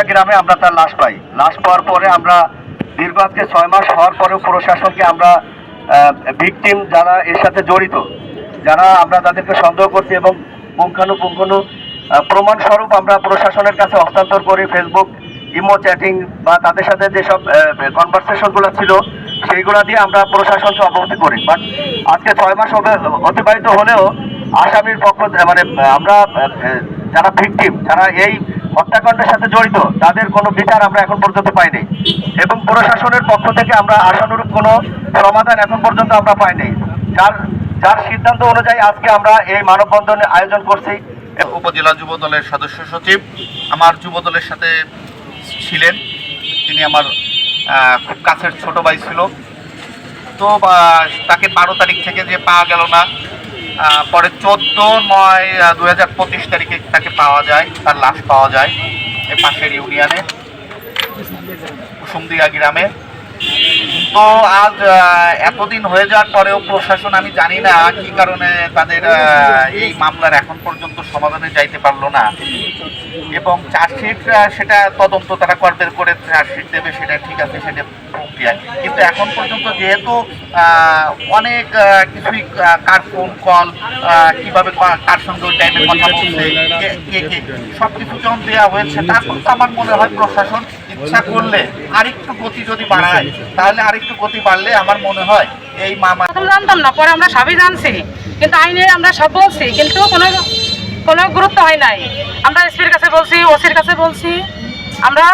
গ্রামে আমরা তার লাশ পাই। লাশ পাওয়ার পরে আমরা দীর্ঘ আজকে 6 মাস হওয়ার পরেও প্রশাসনকে আমরা ভিকটিম যারা এর সাথে জড়িত, যারা আমরা তাদেরকে সন্দেহ করছি এবং পুঙ্খানুপুঙ্খানু প্রমাণস্বরূপ আমরা প্রশাসনের কাছে হস্তান্তর করি। ফেসবুক, ইমো চ্যাটিং বা তাদের সাথে যেসব কনভারসেশনগুলো ছিল সেইগুলো দিয়ে আমরা প্রশাসনকে অবগত করি। বাট আজকে 6 মাস অতিবাহিত হলেও আসামির পক্ষ মানে আমরা যারা ভিকটিম, যারা এই হত্যাকাণ্ডের সাথে জড়িত, তাদের কোনো বিচার আমরা এখন পর্যন্ত পাইনি এবং প্রশাসনের পক্ষ থেকে আমরা আশানুরূপ কোনো সমাধান এখন পর্যন্ত আমরা পাইনি। যার সিদ্ধান্ত অনুযায়ী আজকে আমরা এই মানববন্ধনের আয়োজন করছি। উপজেলা যুব দলের সদস্য সচিব আমার যুব দলের সাথে ছিলেন, তিনি আমার খুব কাছের ছোট ভাই ছিল। তো তাকে 12 তারিখ থেকে যে পাওয়া গেল না, পরে 14/9/2025 তারিখে তাকে পাওয়া যায়, তার লাশ পাওয়া যায় এই পাশের ইউনিয়নে কুসুমদিয়া গ্রামে। তো আজ এতদিন হয়ে যাওয়ার পরেও প্রশাসন, আমি জানি না কি কারণে তাদের এই মামলার এখন পর্যন্ত সমাধানে যাইতে পারলো না। এবং চার্জশিট সেটা তদন্ত তারা করবে, করে চার্জশিট দেবে, সেটা ঠিক আছে, সেটা প্রক্রিয়া। কিন্তু এখন পর্যন্ত যেহেতু অনেক কিছুই, কার ফোন কল, কীভাবে কার সঙ্গে ওই টাইমে কথা বলছে, সব কিছু যখন দেওয়া হয়েছে, তারপর তো আমার মনে হয় প্রশাসন ইচ্ছা করলে আরেকটু গতি যদি বাড়ায়, তাহলে আরেকটু গতি বাড়লে আমার মনে হয় এই মামলা। জানতাম না, পরে আমরা সবই জানছি, কিন্তু আইনে আমরা সব বলছি, কিন্তু কোনো গুরুত্ব হয় নাই। আমরা এসপির কাছে বলছি, ওসির কাছে বলছি আমরা।